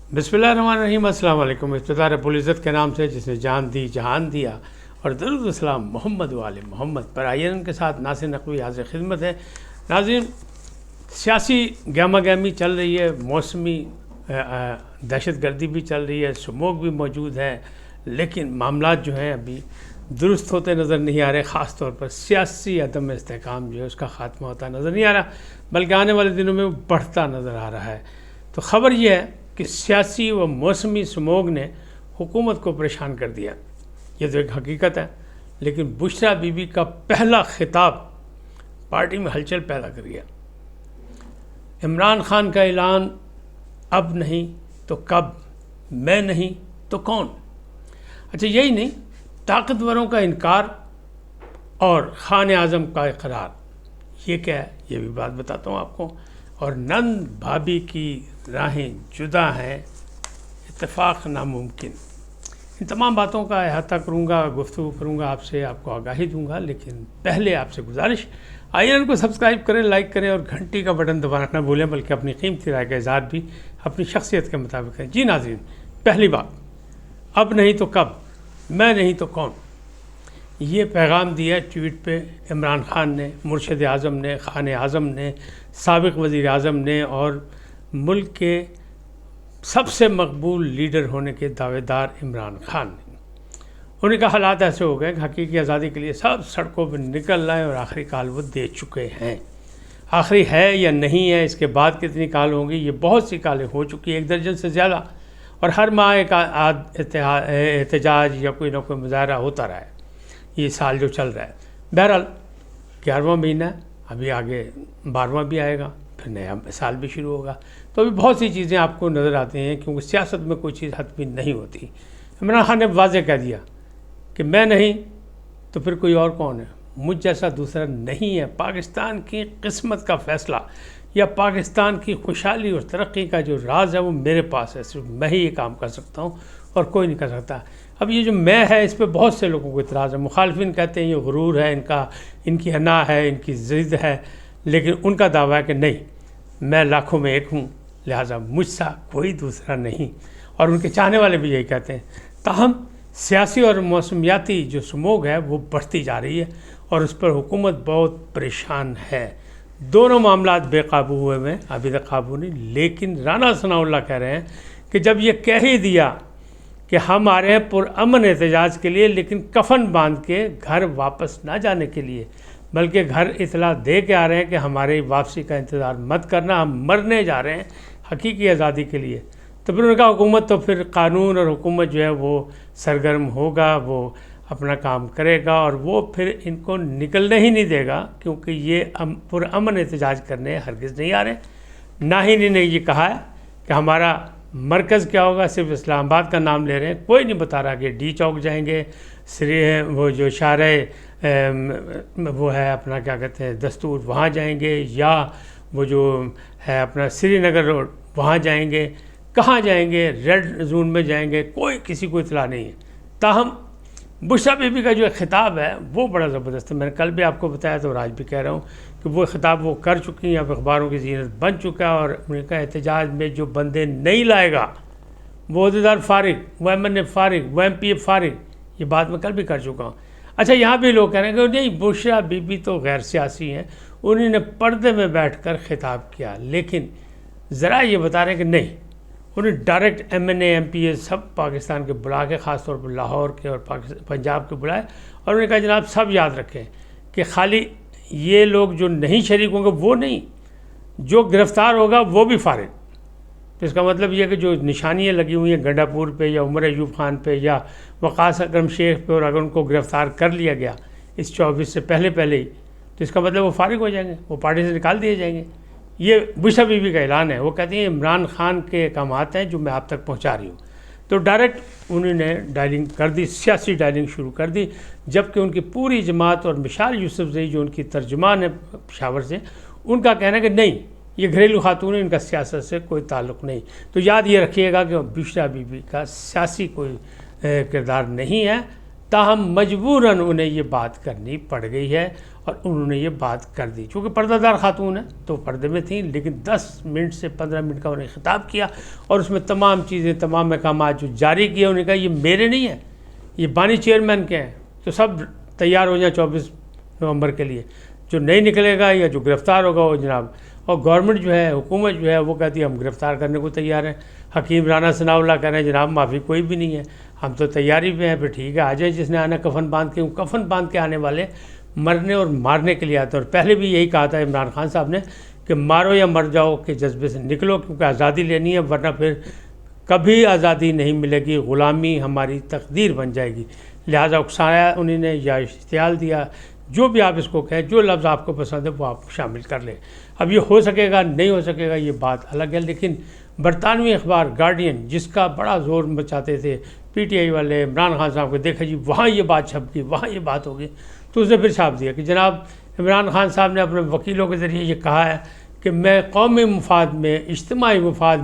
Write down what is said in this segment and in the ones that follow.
बिस्मिल्लाहिर्रहमानिर्रहीम। अस्सलाम वालेकुम। इब्तिदा रब्बुल इज़्ज़त के नाम से जिसने जान दी जहान दिया, और दरूद व सलाम मोहम्मद वाले मोहम्मद पर। आइए उनके साथ नासिर नकवी हाज़िर खिदमत है। नाज़रीन, सियासी गहमा गहमी चल रही है, मौसमी दहशत गर्दी भी चल रही है, स्मोक भी मौजूद है, लेकिन मामलात जो हैं अभी दुरुस्त होते नज़र नहीं आ रहे। ख़ास तौर पर सियासी अदम इस्तेहकाम जो है उसका ख़ात्मा होता नज़र नहीं आ रहा, बल्कि आने वाले दिनों में बढ़ता नज़र आ रहा है। तो ख़बर यह है कि सियासी व मौसमी स्मोग ने हुकूमत को परेशान कर दिया। ये तो एक हकीकत है, लेकिन बुशरा बीबी का पहला खिताब पार्टी में हलचल पैदा कर गया। इमरान खान का ऐलान, अब नहीं तो कब, मैं नहीं तो कौन। अच्छा, यही नहीं, ताकतवरों का इनकार और खान आज़म का इकरार। ये क्या है, ये भी बात बताता हूँ आपको। और नंद भाभी की राहें जुदा हैं, इत्तेफाक नामुमकिन। इन तमाम बातों का अहाता करूँगा, गुफ्तगू करूँगा आपसे, आपको आगाही दूँगा। लेकिन पहले आपसे गुजारिश, आइए इनको सब्सक्राइब करें, लाइक करें और घंटी का बटन दबाना ना भूलें, बल्कि अपनी कीमती राय का इज़हार भी अपनी शख्सियत के मुताबिक करें। जी नाज़रीन, पहली बात, अब नहीं तो कब, मैं नहीं तो कौन। ये पैगाम दिया ट्वीट पे इमरान खान ने, मुर्शिद आज़म ने, खान आज़म ने, साबिक़ वज़ीर आज़म ने और मुल्क के सबसे मकबूल लीडर होने के दावेदार इमरान खान ने। उन्हें कहा हालात ऐसे हो गए कि हकीकी आज़ादी के लिए सब सड़कों पर निकल रहे हैं और आखिरी काल वो दे चुके हैं। आखिरी है या नहीं है, इसके बाद कितनी काल होंगी, ये बहुत सी कालें हो चुकी है, 1 दर्जन से ज़्यादा, और हर माह एक एहतजाज या कोई ना कोई मुजाहरा होता रहा है। ये साल जो चल रहा है, बहरहाल 11वां महीना है, अभी आगे 12वां भी आएगा, फिर नया साल भी शुरू होगा। तो अभी बहुत सी चीज़ें आपको नज़र आती हैं, क्योंकि सियासत में कोई चीज़ हतमी नहीं होती। इमरान खान ने वाज़ेह कह दिया कि मैं नहीं तो फिर कोई और कौन है, मुझ जैसा दूसरा नहीं है। पाकिस्तान की किस्मत का फ़ैसला या पाकिस्तान की खुशहाली और तरक्की का जो राज है वो मेरे पास है, सिर्फ मैं ही ये काम कर सकता हूँ और कोई नहीं कर सकता। अब ये जो मैं है, इस पर बहुत से लोगों को इतराज़ है। मुखालिफिन कहते हैं ये गुरूर है इनका, इनकी हना है, इनकी ज़िद है, लेकिन उनका दावा है कि नहीं, मैं लाखों में एक हूँ, लिहाजा मुझसा कोई दूसरा नहीं। और उनके चाहने वाले भी यही कहते हैं। ताहम सियासी और मौसमियाती जो स्मोग है वो बढ़ती जा रही है और उस पर हुकूमत बहुत परेशान है। दोनों मामलात बेकाबू हुए हैं, अभी तक काबू नहीं। लेकिन राना सनाउल्लाह कह रहे हैं कि जब ये कह ही दिया कि हम आ रहे हैं पुरअमन एहतजाज के लिए, लेकिन कफन बांध के घर वापस ना जाने के लिए, बल्कि घर इतला दे के आ रहे हैं कि हमारी वापसी का इंतज़ार मत करना, हम मरने जा रहे हैं हकीकी आज़ादी के लिए। तो फिर उनका हुकूमत, तो फिर कानून और हुकूमत जो है वो सरगर्म होगा, वो अपना काम करेगा और वो फिर इनको निकलने ही नहीं देगा, क्योंकि ये पुरअमन एहतजाज करने हरगिज़ नहीं आ रहे। ना ही इन्होंने ये कहा है कि हमारा मरकज़ क्या होगा, सिर्फ इस्लामाबाद का नाम ले रहे हैं। कोई नहीं बता रहा कि डी चौक जाएंगे, वो जो शारे वो है अपना क्या कहते हैं दस्तूर, वहाँ जाएंगे, या वो जो है अपना श्रीनगर रोड वहाँ जाएंगे, कहाँ जाएंगे, रेड जोन में जाएंगे, कोई किसी को इतला नहीं है। ताहम बुशरा बीबी का जो खिताब है वो बड़ा ज़बरदस्त है। मैंने कल भी आपको बताया तो आज भी कह रहा हूँ कि वो खिताब वो कर चुकी हैं, अब अखबारों की ज़ीनत बन चुका है। और उनका एहतजाज में जो बंदे नहीं लाएगा वो अहदेदार फारिग, वो MNA फारिग, वो MPA फारिग, ये बात मैं कल भी कर चुका हूँ। अच्छा, यहाँ भी लोग कह रहे हैं कि नहीं, बुशरा बीबी तो गैर सियासी हैं, उन्होंने पर्दे में बैठ कर खिताब किया। लेकिन ज़रा ये बता रहे हैं कि नहीं, उन्हें डायरेक्ट MNA MPA सब पाकिस्तान के बुला के, ख़ास तौर पर लाहौर के और पंजाब के बुलाए, और उन्होंने कहा जनाब सब याद रखें कि खाली ये लोग जो नहीं शरीक होंगे वो नहीं, जो गिरफ़्तार होगा वो भी फारिग। तो इसका मतलब ये कि जो निशानियाँ लगी हुई हैं गंडापुर पे या उमर अयूब खान पे या वक़ास अकरम शेख पे, और अगर उनको गिरफ़्तार कर लिया गया इस 24 से पहले ही, तो इसका मतलब वो फारिग हो जाएंगे, वो पार्टी से निकाल दिए जाएंगे। ये बुशरा बीबी का ऐलान है। वो कहती हैं इमरान खान के अहकामात हैं जो मैं आप तक पहुंचा रही हूँ। तो डायरेक्ट उन्होंने डायलिंग कर दी, सियासी डायलिंग शुरू कर दी, जबकि उनकी पूरी जमात और मिशाल यूसुफजई जो उनकी तर्जुमान है पेशावर से, उनका कहना है कि नहीं, ये घरेलू खातून है, इनका सियासत से कोई ताल्लुक़ नहीं। तो याद ये रखिएगा कि बुशरा बीबी का सियासी कोई किरदार नहीं है। تاہم مجبوراً انہیں یہ بات کرنی پڑ گئی ہے اور انہوں نے یہ بات کر دی. چونکہ پردہ دار خاتون ہیں تو پردے میں تھیں، لیکن 10 منٹ سے 15 منٹ کا انہیں خطاب کیا اور اس میں تمام چیزیں، تمام احکامات جو جاری کیے، انہوں نے کہا یہ میرے نہیں ہیں، یہ بانی چیئرمین کے ہیں، تو سب تیار ہو جائیں 24 نومبر کے لیے. جو نہیں نکلے گا یا جو گرفتار ہوگا وہ جناب. اور گورنمنٹ جو ہے، حکومت جو ہے وہ کہتی ہے ہم گرفتار کرنے کو تیار ہیں. حکیم رانا ثناء اللہ کہہ رہے ہیں جناب معافی کوئی بھی نہیں ہے، ہم تو تیاری پہ ہیں، پھر ٹھیک ہے آ جائیں جس نے آنا کفن باندھ کے. کفن باندھ کے آنے والے مرنے اور مارنے کے لیے آتے ہیں. اور پہلے بھی یہی کہا تھا عمران خان صاحب نے کہ مارو یا مر جاؤ کے جذبے سے نکلو، کیونکہ آزادی لینی ہے، ورنہ پھر کبھی آزادی نہیں ملے گی، غلامی ہماری تقدیر بن جائے گی. لہٰذا اکسایا انہوں نے یا اشتعال دیا، جو بھی آپ اس کو کہیں، جو لفظ آپ کو پسند ہے وہ آپ شامل کر لیں. اب یہ ہو سکے گا نہیں ہو سکے گا یہ بات الگ ہے، لیکن برطانوی اخبار گارڈین جس کا بڑا زور مچاتے تھے پی ٹی آئی والے عمران خان صاحب کو، دیکھا جی وہاں یہ بات چھپ گئی، وہاں یہ بات ہوگی، تو اس نے پھر چھاپ دیا کہ جناب عمران خان صاحب نے اپنے وکیلوں کے ذریعے یہ کہا ہے کہ میں قومی مفاد میں، اجتماعی مفاد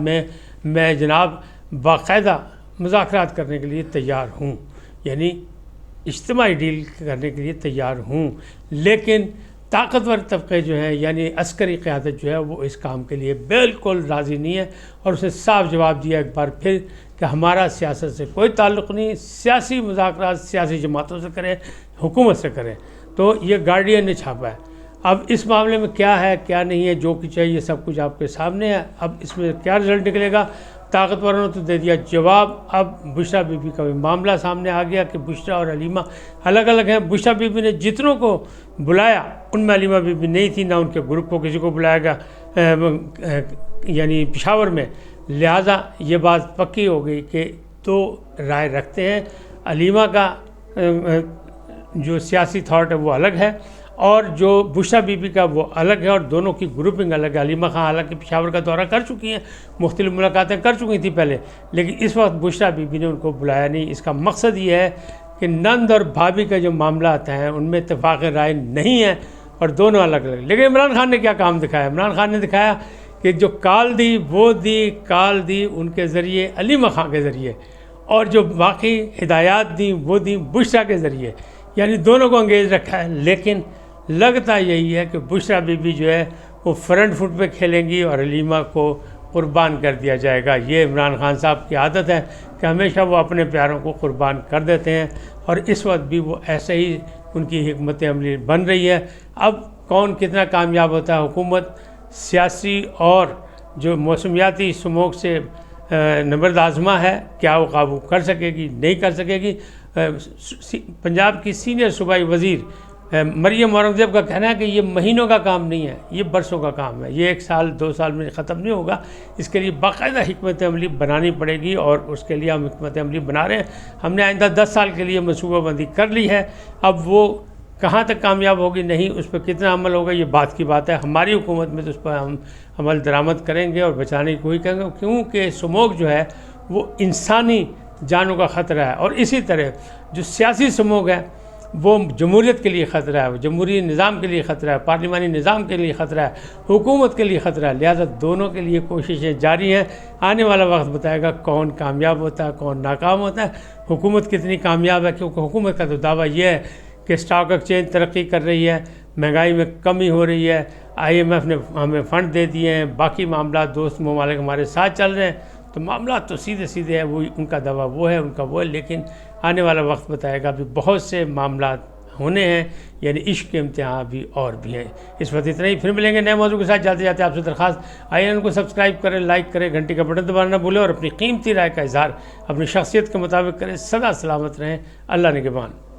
میں جناب باقاعدہ مذاکرات کرنے کے لیے تیار ہوں، یعنی اجتماعی ڈیل کرنے کے لیے تیار ہوں، لیکن طاقتور طبقے جو ہیں یعنی عسکری قیادت جو ہے وہ اس کام کے لیے بالکل راضی نہیں ہے. اور اسے صاف جواب دیا ایک بار پھر کہ ہمارا سیاست سے کوئی تعلق نہیں، سیاسی مذاکرات سیاسی جماعتوں سے کریں، حکومت سے کریں. تو یہ گارڈین نے چھاپا ہے. اب اس معاملے میں کیا ہے کیا نہیں ہے، جو کچھ ہے یہ سب کچھ آپ کے سامنے ہے. اب اس میں کیا رزلٹ نکلے گا، طاقتوروں نے تو دے دیا جواب. اب بشریٰ بی بی کا بھی معاملہ سامنے آ گیا کہ بشریٰ اور حلیمہ الگ الگ ہیں. بشریٰ بی بی نے جتنوں کو بلایا ان میں حلیمہ بی بی نہیں تھی، نہ ان کے گروپ کو کسی کو بلایا گیا یعنی پشاور میں. لہٰذا یہ بات پکی ہو گئی کہ دو رائے رکھتے ہیں. حلیمہ کا جو سیاسی تھاٹ ہے وہ الگ ہے اور جو بشریٰ بی بی کا وہ الگ ہے، اور دونوں کی گروپنگ الگ ہے. حلیمہ خان حالانکہ پشاور کا دورہ کر چکی ہیں، مختلف ملاقاتیں کر چکی تھیں پہلے، لیکن اس وقت بشریٰ بی بی نے ان کو بلایا نہیں. اس کا مقصد یہ ہے کہ نند اور بھابھی کا جو معاملات ہیں ان میں اتفاق رائے نہیں ہے اور دونوں الگ الگ. لیکن عمران خان نے کیا کام دکھایا؟ عمران خان نے دکھایا کہ جو کال دی وہ دی ان کے ذریعے، حلیمہ خان کے ذریعے، اور جو باقی ہدایات دیں وہ دیں بشریٰ کے ذریعے، یعنی دونوں کو انگیج رکھا ہے. لیکن لگتا یہی ہے کہ بشریٰ بی بی جو ہے وہ فرنٹ فٹ پہ کھیلیں گی اور حلیمہ کو قربان کر دیا جائے گا. یہ عمران خان صاحب کی عادت ہے کہ ہمیشہ وہ اپنے پیاروں کو قربان کر دیتے ہیں، اور اس وقت بھی وہ ایسے ہی ان کی حکمت عملی بن رہی ہے. اب کون کتنا کامیاب ہوتا ہے، حکومت سیاسی اور جو موسمیاتی سموگ سے نبرد آزما ہے، کیا وہ قابو کر سکے گی نہیں کر سکے گی. پنجاب کی سینئر صوبائی وزیر مریم اورنگزیب کا کہنا ہے کہ یہ مہینوں کا کام نہیں ہے، یہ برسوں کا کام ہے، یہ 1 سال 2 سال میں ختم نہیں ہوگا. اس کے لیے باقاعدہ حکمت عملی بنانی پڑے گی، اور اس کے لیے ہم حکمت عملی بنا رہے ہیں. ہم نے آئندہ 10 سال کے لیے منصوبہ بندی کر لی ہے. اب وہ کہاں تک کامیاب ہوگی نہیں، اس پہ کتنا عمل ہوگا یہ بات کی بات ہے. ہماری حکومت میں تو اس پر ہم عمل درآمد کریں گے اور بچانے کی کوئی کریں گے، کیونکہ سموگ جو ہے وہ انسانی جانوں کا خطرہ ہے. اور اسی طرح جو سیاسی سموگ ہے وہ جمہوریت کے لیے خطرہ ہے، وہ جمہوری نظام کے لیے خطرہ ہے، پارلیمانی نظام کے لیے خطرہ ہے، حکومت کے لیے خطرہ ہے. لہذا دونوں کے لیے کوششیں جاری ہیں. آنے والا وقت بتائے گا کون کامیاب ہوتا ہے کون ناکام ہوتا ہے، حکومت کتنی کامیاب ہے. کیونکہ حکومت کا تو دعویٰ یہ ہے کہ اسٹاک ایکسچینج ترقی کر رہی ہے، مہنگائی میں کمی ہو رہی ہے، IMF نے ہمیں فنڈ دے دیے ہیں، باقی معاملات دوست ممالک ہمارے ساتھ چل رہے ہیں. تو معاملات تو سیدھے سیدھے ہیں، وہ ان کا دعویٰ وہ ہے، ان کا وہ ہے. لیکن آنے والا وقت بتائے گا بھی بہت سے معاملات ہونے ہیں، یعنی عشق کے امتحان بھی اور بھی ہیں. اس وقت اتنا ہی، پھر ملیں گے نئے موضوع کے ساتھ. جاتے جاتے آپ سے درخواست IAN کو سبسکرائب کریں، لائک کریں، گھنٹی کا بٹن دبانا نہ بھولیں، اور اپنی قیمتی رائے کا اظہار اپنی شخصیت کے مطابق کریں. سدا سلامت رہیں. اللہ نگہبان.